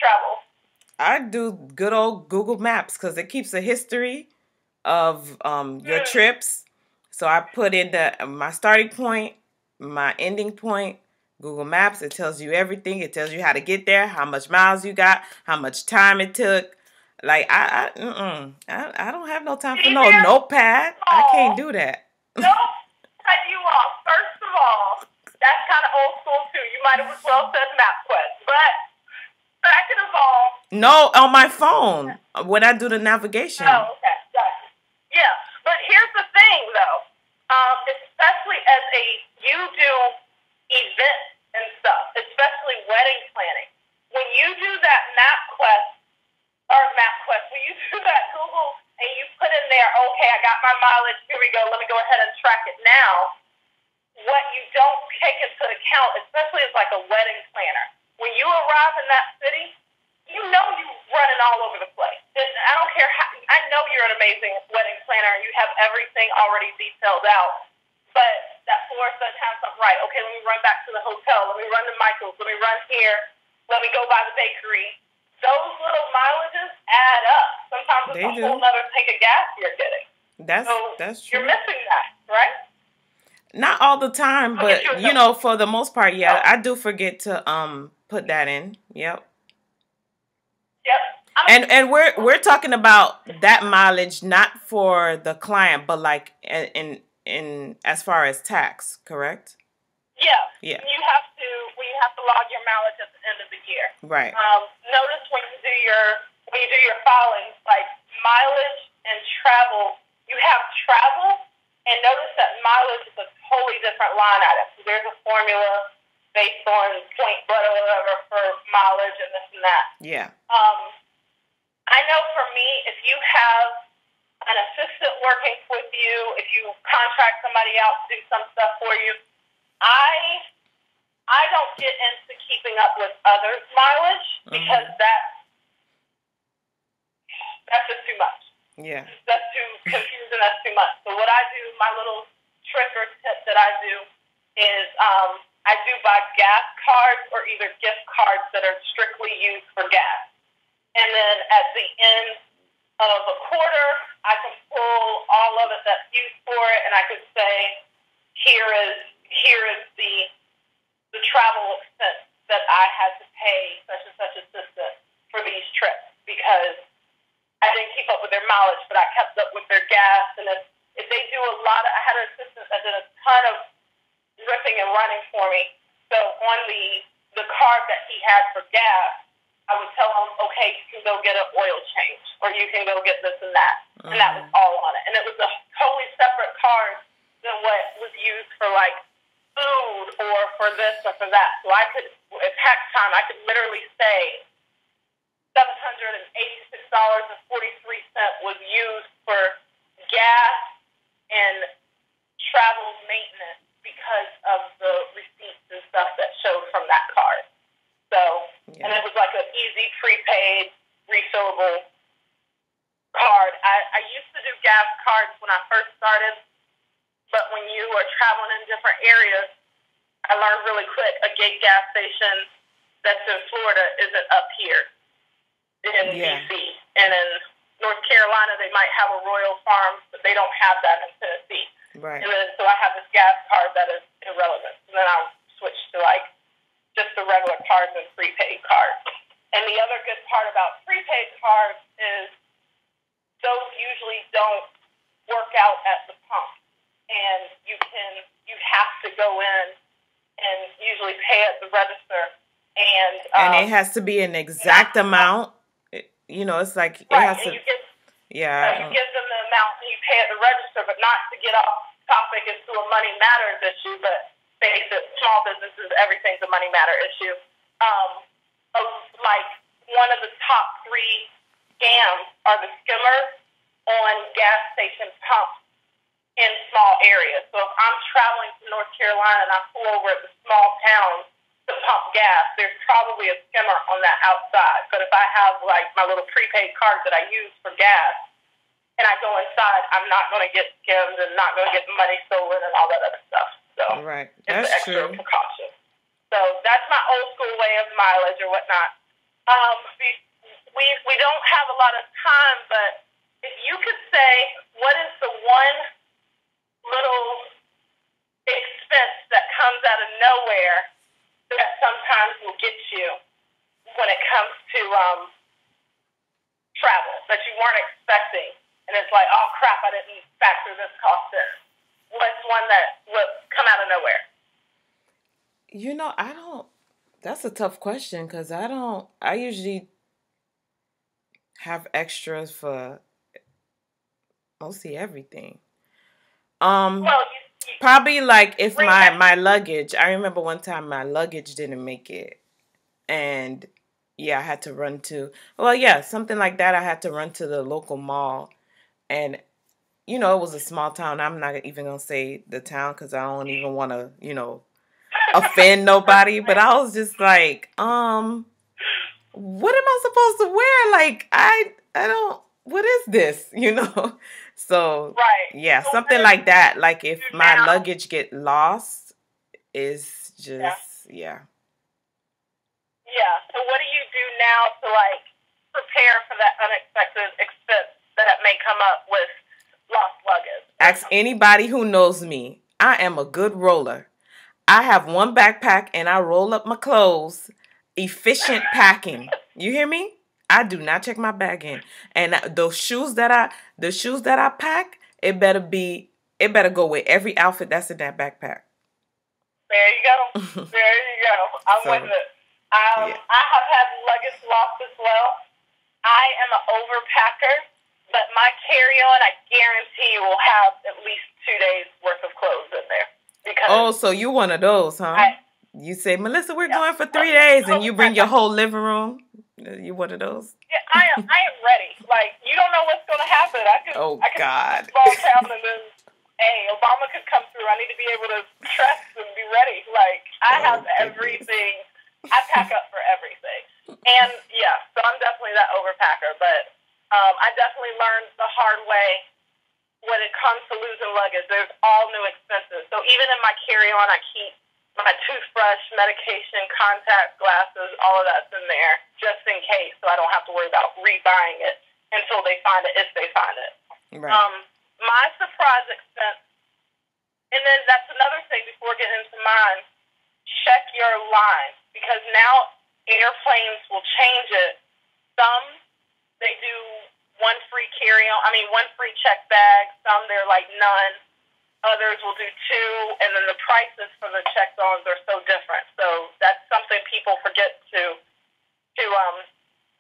I do good old Google Maps because it keeps a history of your trips. So I put in my starting point, my ending point, Google Maps. It tells you everything. It tells you how to get there, how much miles you got, how much time it took. Like I don't have no time for no Easier? notepad. I can't do that. No, cut you off. First of all, that's kind of old school too. You might have as well said MapQuest. But second of all, No, on my phone when I do the navigation. oh, okay, gotcha. Yeah, but here's the thing though. Especially as you do events and stuff, especially wedding planning. When you do that when you do that Google and you put in there, okay, I got my mileage, here we go, let me go ahead and track it now. What you don't take into account, especially as like a wedding planner, when you arrive in that city, you know you're running all over the place. And I don't care how, I know you're an amazing wedding planner and you have everything already detailed out. But that Florida has something right. Okay, let me run back to the hotel. Let me run to Michael's. Let me run here. Let me go by the bakery. Those little mileages add up. Sometimes it's a whole other tank of gas you're getting. That's true. You're missing that, right? Not all the time, but you know, for the most part, yeah, I do forget to put that in. Yep. Yep. And we're talking about that mileage not for the client, but like in as far as tax, correct? Yeah. Yeah. You have to log your mileage at the end of the year. Right. Notice when you do your filings, like mileage and travel, you have travel, and notice that mileage is a totally different line item. So there's a formula based on point whatever for mileage and this and that. Yeah. I know for me, if you have an assistant working with you, if you contract somebody out to do some stuff for you, I don't get into keeping up with others' mileage because that's just too much. Yeah. That's too confusing. That's too much. So what I do, my little trick or tip that I do is I do buy gas cards or either gift cards that are strictly used for gas. And then at the end of a quarter, I can pull all of it that's used for it, and I could say, here is the travel expense that I had to pay such and such assistant for these trips because I didn't keep up with their mileage, but I kept up with their gas. And if they do I had an assistant that did a ton of ripping and running for me. So on the card that he had for gas, I would tell him, okay, you can go get an oil change, or you can go get this and that. And that was all on it. And it was a totally separate card than what was used for, like, food or for this or for that. So I could, at tax time, I could literally say $786.43 was used for gas and travel maintenance because of the receipts and stuff that showed from that card. So, and it was like an easy prepaid refillable card. I used to do gas cards when I first started, but when you are traveling in different areas, I learned really quick a gate gas station that's in Florida isn't up here in D.C. And in North Carolina, they might have a Royal Farms, but they don't have that in Tennessee. Right. And then so I have this gas card that is irrelevant. And then I'll switch to like just the regular cards and prepaid cards. And the other good part about prepaid cards is those usually don't work out at the pump. And you have to go in and usually pay at the register. And it has to be an exact amount. You know, it's like it has to. You give them the amount and you pay at the register, but not to get off topic as to a money matters issue, but face it, small businesses, everything's a money matter issue. Like one of the top 3 scams are the skimmers on gas station pumps in small areas. So if I'm traveling to North Carolina and I pull over at the small town to pump gas, there's probably a skimmer on that outside. But if I have like my little prepaid card that I use for gas and I go inside, I'm not going to get skimmed and not going to get money stolen and all that other stuff. So right. That's That's an extra true. precaution. So that's my old school way of mileage or whatnot. we don't have a lot of time, but if you could say, what is the one little expense that comes out of nowhere that sometimes will get you when it comes to travel that you weren't expecting, and it's like, oh crap, I didn't factor this cost in. What's one that will come out of nowhere? I don't. That's a tough question because I usually have extras for mostly everything. Well, Probably like if my luggage. I remember one time my luggage didn't make it, and yeah, I had to run to. Well, yeah, something like that. I had to run to the local mall, and it was a small town. I'm not even gonna say the town because I don't even want to, offend nobody. But I was just like, what am I supposed to wear? Like, I don't. What is this? So right. yeah, So something like that. Like if my luggage get lost, is just yeah. Yeah. So what do you do now to like prepare for that unexpected expense that may come up with lost luggage? Ask anybody who knows me. I am a good roller. I have one backpack and I roll up my clothes. Efficient packing. You hear me? I do not check my bag in. And the shoes that I pack, it better go with every outfit that's in that backpack. There you go. There you go. I'm with it. I have had luggage lost as well. I am an overpacker, but my carry-on, I guarantee you will have at least 2 days worth of clothes in there. Because so you one of those, huh? You say, Melissa, we're going for 3 days, and you bring your whole living room. You one of those? Yeah, I am ready. Like, you don't know what's going to happen. I could God. small town and then, hey, Obama could come through. I need to be able to dress and be ready. Like, I have everything. I pack up for everything. And, yeah, so I'm definitely that overpacker. But I definitely learned the hard way when it comes to losing luggage. There's all new expenses. So even in my carry-on, I keep my toothbrush, medication, contacts, glasses, all of that's in there just in case, so I don't have to worry about rebuying it until they find it, if they find it. Right. My surprise expense, and then that's another thing before getting into mine, check your line, because now airplanes will change it. Some, they do one free one free check bag. Some, they're like none. Others will do 2, and then the prices for the check-ons are so different. So that's something people forget to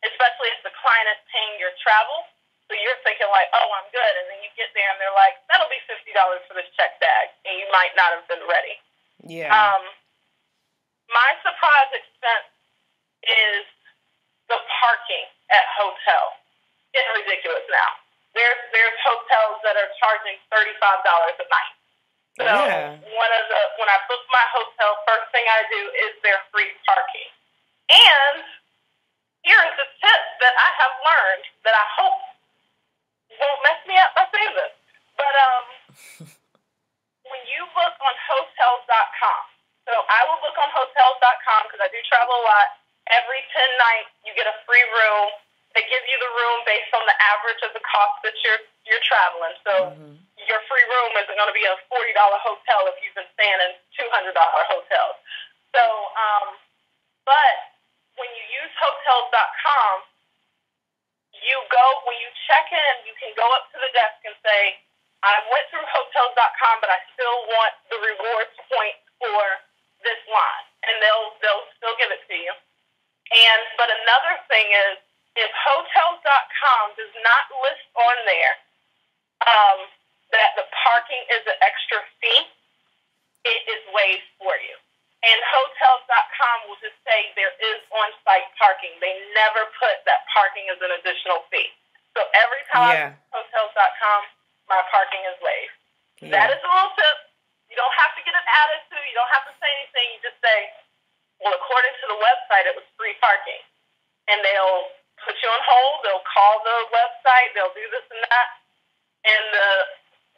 especially if the client is paying your travel. So you're thinking like, oh, I'm good, and then you get there and they're like, that'll be $50 for this check bag, and you might not have been ready. Yeah. My surprise expense is the parking at hotels. It's ridiculous now. There's hotels that are charging $35 a night. So when I book my hotel, first thing I do is their free parking. And here is a tip that I have learned that I hope won't mess me up by saying this. But when you book on hotels.com, so I will book on hotels.com because I do travel a lot. Every 10 nights, you get a free room. They give you the room based on the average of the cost that you're traveling. So your free room isn't going to be a $40 hotel if you've been staying in $200 hotels. So, but when you use hotels.com, when you check in, you can go up to the desk and say, I went through hotels.com, but I still want the rewards points for this line. And they'll still give it to you. But another thing is, if hotels.com does not list on there that the parking is an extra fee, it is waived for you. And hotels.com will just say there is on-site parking. They never put that parking as an additional fee. So every time hotels.com, my parking is waived. Yeah. That is a little tip. You don't have to get an attitude. You don't have to say anything. You just say, well, according to the website, it was free parking. And they'll put you on hold. They'll call the website. They'll do this and that. And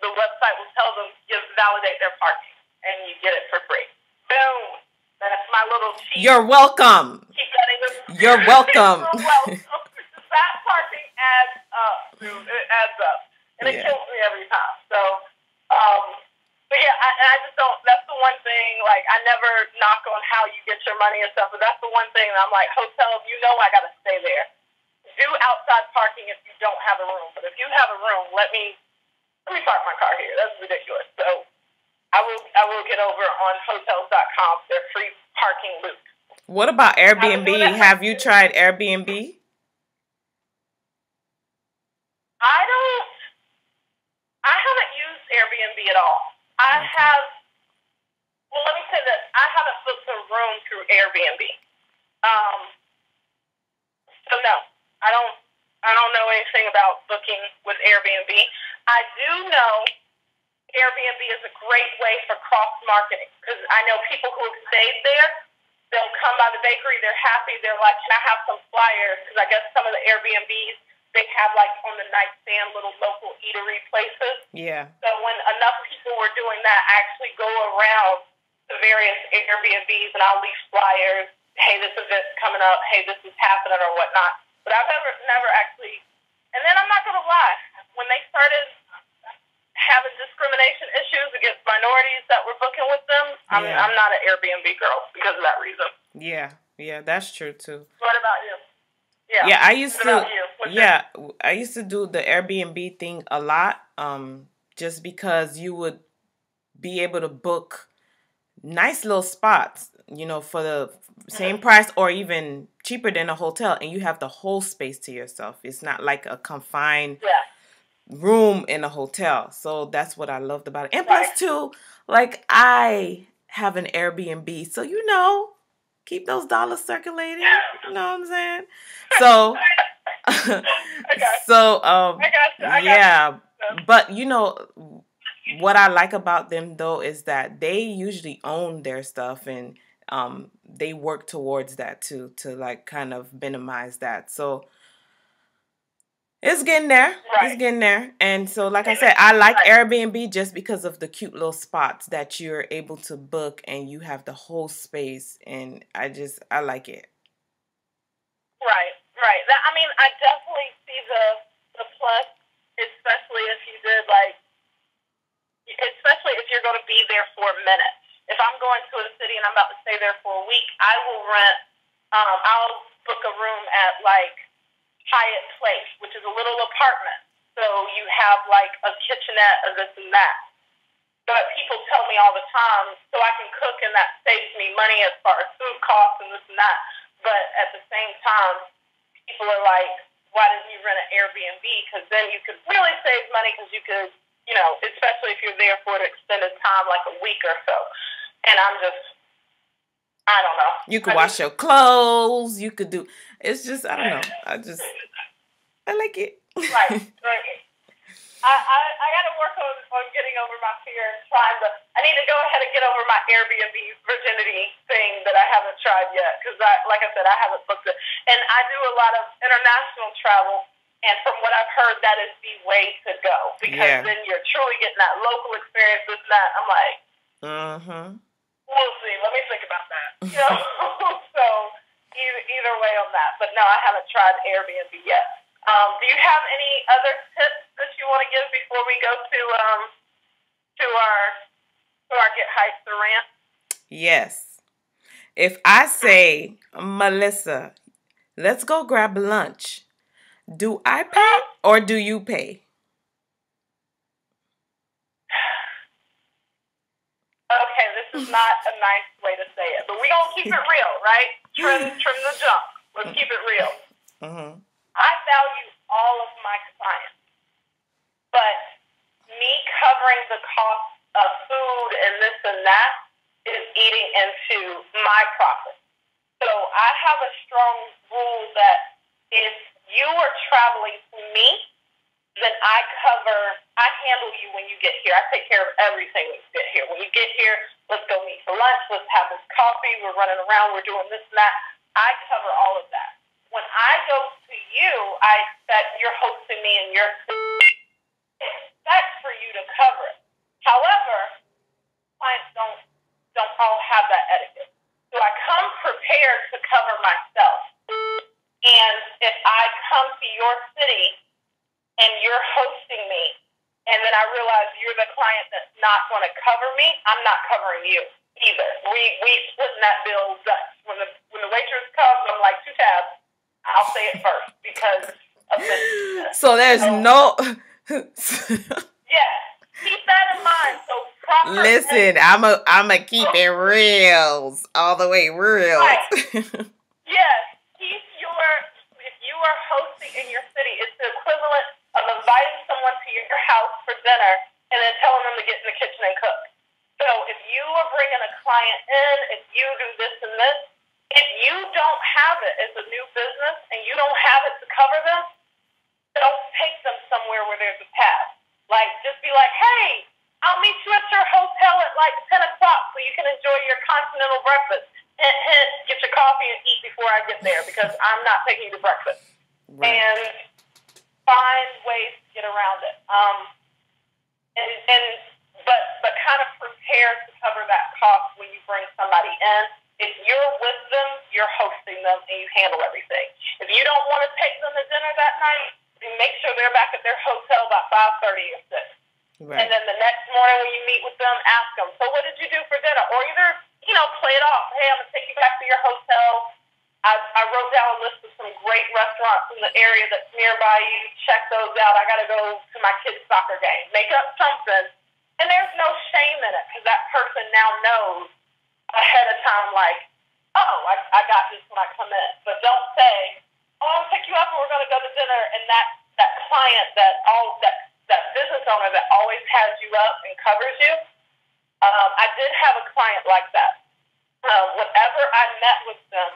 the website will tell them, validate their parking. And you get it for free. Boom. That's my little cheat. You're welcome. Keep that in the You're welcome. You're welcome. It adds up. And it Yeah. kills me every time. So, but yeah, I just don't, that's the one thing, like, I never knock on how you get your money and stuff, but that's the one thing that I'm like, hotels, I got to stay there. Do outside parking if you don't have a room. But if you have a room, let me park my car here. That's ridiculous. So I will get over on hotels.com. They're free parking loops. What about Airbnb? Have you tried Airbnb? I haven't used Airbnb at all. Well, let me say this. I haven't booked a room through Airbnb. So no, I don't know anything about booking with Airbnb. I do know Airbnb is a great way for cross-marketing because I know people who have stayed there, they'll come by the bakery, they're happy, they're like, can I have some flyers? Because I guess some of the Airbnbs, they have like on the nightstand little local eatery places. Yeah. So when enough people were doing that, I actually go around to various Airbnbs and I'll leave flyers. Hey, this event's coming up. Hey, this is happening or whatnot. But I've never actually. And then I'm not gonna lie, when they started having discrimination issues against minorities that were booking with them, I'm not an Airbnb girl because of that reason. Yeah, that's true too. What about you? Yeah, I used to do the Airbnb thing a lot, just because you would be able to book nice little spots, for the same price or even cheaper than a hotel, and you have the whole space to yourself. It's not like a confined room in a hotel. So that's what I loved about it. And plus too, like I have an Airbnb, so keep those dollars circulating. You know what I'm saying? So but what I like about them though is that they usually own their stuff, and they work towards that too, to like kind of minimize that. So it's getting there. It's getting there. And so, like I said, I like Airbnb just because of the cute little spots that you're able to book and you have the whole space. And I like it. Right. I definitely see the plus, especially if you did especially if you're going to be there for a minute. If I'm going to a city and I'm about to stay there for a week, I will I'll book a room at Hyatt Place, which is a little apartment. So you have a kitchenette of this and that. But people tell me all the time, so I can cook and that saves me money as far as food costs and this and that. But at the same time, people are like, why didn't you rent an Airbnb? Because then you could really save money because you could, especially if you're there for an extended time, like a week or so. And I don't know. You could wash your clothes. You could do. It's just, I don't know. I like it. Right. I got to work on getting over my fear and I need to go ahead and get over my Airbnb virginity thing that I haven't tried yet. Because like I said, I haven't booked it. And I do a lot of international travel. And from what I've heard, that is the way to go. Because then you're truly getting that local experience, this and that. I'm like, we'll see. Let me think about that. So either way on that. But no, I haven't tried Airbnb yet. Do you have any other tips that you want to give before we go to our get hyped the rant? Yes. If I say, Melissa, let's go grab lunch, do I pay or do you pay? Okay, this is not a nice way to say it, but we're going to keep it real, right? Trim the junk. Let's keep it real. I value all of my clients, but me covering the cost of food and this and that is eating into my profit. So I have a strong rule that if you are traveling to me, then I handle you when you get here. I take care of everything when you get here. When you get here, let's go meet for lunch, let's have this coffee, we're running around, we're doing this and that. I cover all of that. When I go to you, I expect you're hosting me and you're expect for you to cover it. However, clients don't all have that etiquette. So I come prepared to cover myself. And if I come to your city and you're hosting me, and then I realize you're the client that's not going to cover me, I'm not covering you either. We splitting that bill Dutch. When the waitress comes, I'm like, 2 tabs. I'll say it first because of this. So there's no. Yeah, keep that in mind. So proper. Listen, I'ma keep it real, all the way real. Right. Yes, if you are hosting in your city, it's the equivalent of inviting someone to your house for dinner and then telling them to get in the kitchen and cook. So if you are bringing a client in, if you do this and this, if you don't have it as a new business and you don't have it to cover them, don't take them somewhere where there's a path. Like, just be like, hey, I'll meet you at your hotel at like 10 o'clock so you can enjoy your continental breakfast. Hint, hint, get your coffee and eat before I get there because I'm not taking you to breakfast. Right. And find ways to get around it. But kind of prepare to cover that cost when you bring somebody in. If you're with them, you're hosting them, and you handle everything. If you don't want to take them to dinner that night, then make sure they're back at their hotel by 5:30 or 6. Right. And then the next morning when you meet with them, ask them, so what did you do for dinner? Or either, play it off. Hey, I'm going to take you back to your hotel. I wrote down a list of some great restaurants in the area that's nearby you. Check those out. I got to go to my kid's soccer game. Make up something. And there's no shame in it because that person now knows ahead of time, like, oh, I got this when I come in. But don't say, oh, I'll pick you up and we're going to go to dinner. And that client, that business owner that always has you up and covers you, I did have a client like that. Whenever I met with them,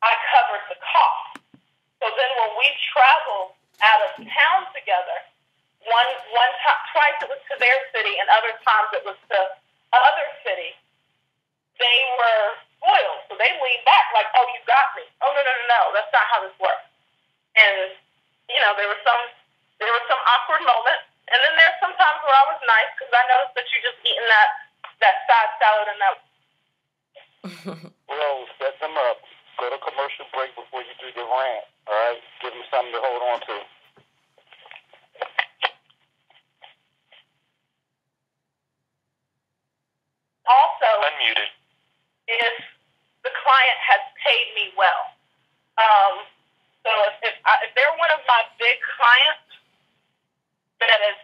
I covered the cost. So then when we traveled out of town together, twice it was to their city and other times it was to other cities, they were spoiled. So they leaned back like, oh, you got me. Oh, no, that's not how this works. And, there were some awkward moments. And then there's some times where I was nice because I noticed that you just eating that side salad and that. Rose, set them up. Go to commercial break before you do your rant. All right? Give them something to hold on to. Also, unmuted. If the client has paid me well. So if they're one of my big clients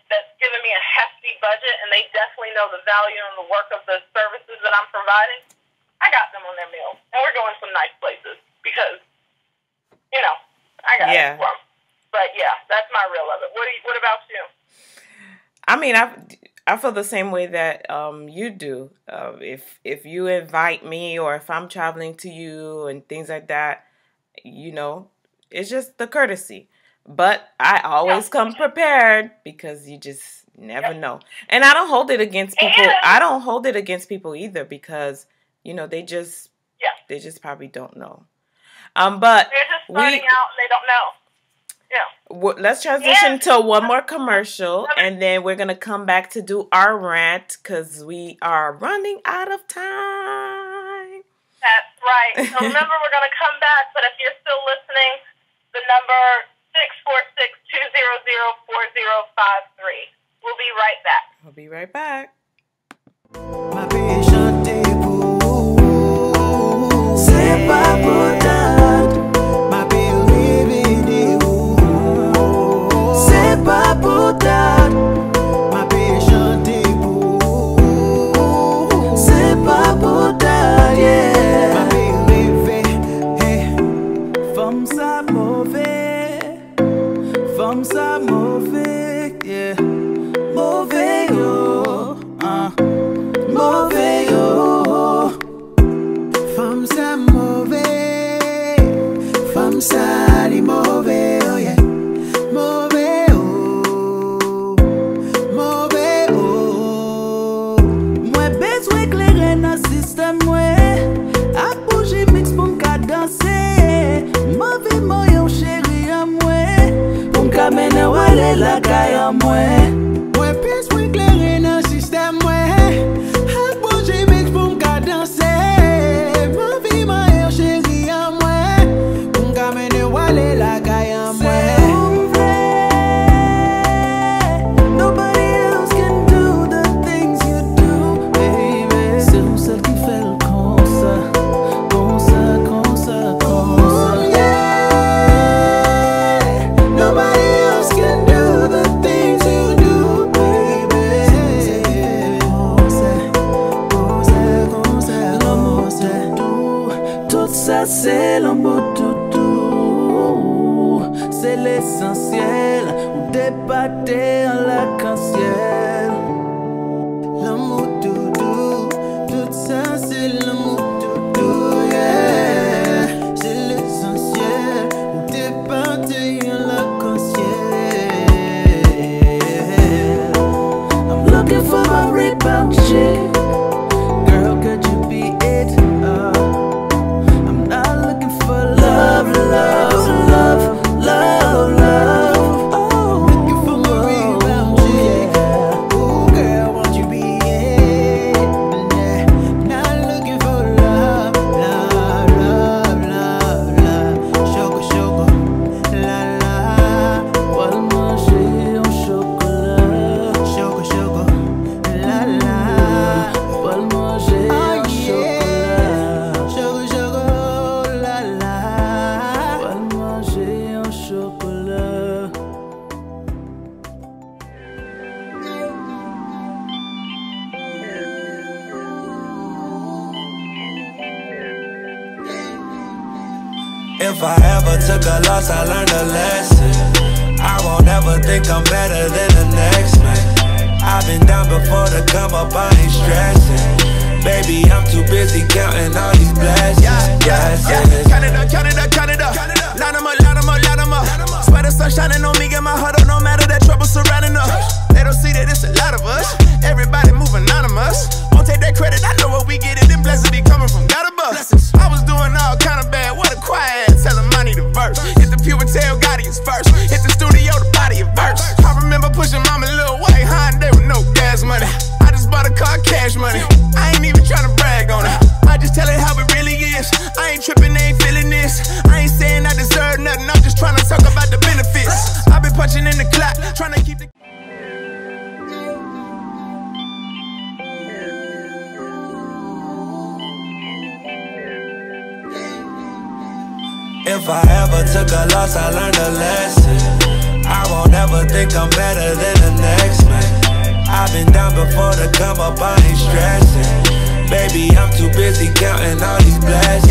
that's given me a hefty budget and they definitely know the value and the work of the services that I'm providing, I got them on their meals. And we're going some nice places because, I got it from. But yeah, that's my real of it. What about you? I mean, I feel the same way that you do. If you invite me or if I'm traveling to you and things like that, it's just the courtesy. But I always come prepared because you just never know. And I don't hold it against people. I don't hold it against people either because, they just probably don't know. But they're just starting out and they don't know. Yeah. Let's transition to one more commercial, and then we're going to come back to do our rant because we are running out of time. That's right. So remember, we're going to come back, but if you're still listening, the number 646-200-4053. We'll be right back. We'll be right back. Ma patient c'est pas pour date. Ma baby, c'est pas pour date. Ma patient c'est pas pour date. Yeah. Ma baby, hey, femme ça mauvais, yeah, mauvais yo, mauvais yo. Femme ça mauvais, femme ça li mauvais, oh yeah, mauvais oh, mauvais oh. Moi besoin clairer dans système moi, a bouger mix pour m'ka danser, mauvais moyen chéri à moi, pour m'ka mener wale la caille à moi. Moi besoin clairer dans système moi, a bouger mix pour m'ka danser. ça c'est l'amour doudou. C'est l'essentiel, on débattait en l'arc-en-ciel. L'amour doudou, tout ça c'est l'amour doudou, yeah. C'est l'essentiel, on débattait en l'arc-en-ciel. I'm looking for my rebound chick. Girl, could you be it? I'm not looking for love, love, love, love, love. Oh, looking for my rebound chick. Ooh, girl, won't you be it? Yeah. Not looking for love, love, love, love, love. Sugar, sugar, la la. What am I saying? Chocolat. Sugar, sugar, la la. What am I saying? Chocolat. Sugar, sugar, la la. What am I saying? Chocolat. If I ever took a loss, I learned a lesson. I won't ever think I'm better than the next man. I've been down before to come up, I ain't stressing. Baby, I'm too busy counting all these blessings. Count it up, count it up, count it up. Line 'em up, line 'em up, line 'em up. Swear the sun shining on me, get my heart up, no matter that trouble surrounding us. They don't see that it's a lot of us. Everybody move anonymous. Won't take that credit, I know what we get it. Them blessings be coming from God above. I was doing all kind of bad, what a quiet ass. Tell him I need a verse. Hit the pew and tell God he's first. Hit the studio, the body of verse. I remember pushing mama little white Hyundai with no gas money. I just bought a car, cash money. I ain't even tryna brag on it. I just tell it how it really is. I ain't tripping, they ain't feeling this. I ain't saying I deserve nothing, I'm just trying to talk about the benefits. I've been punching in the clock, trying to keep the... If I ever took a loss, I learned a lesson. I won't ever think I'm better than the next man. I've been down before to come up, I ain't stressing. Baby, I'm too busy counting all these blessings.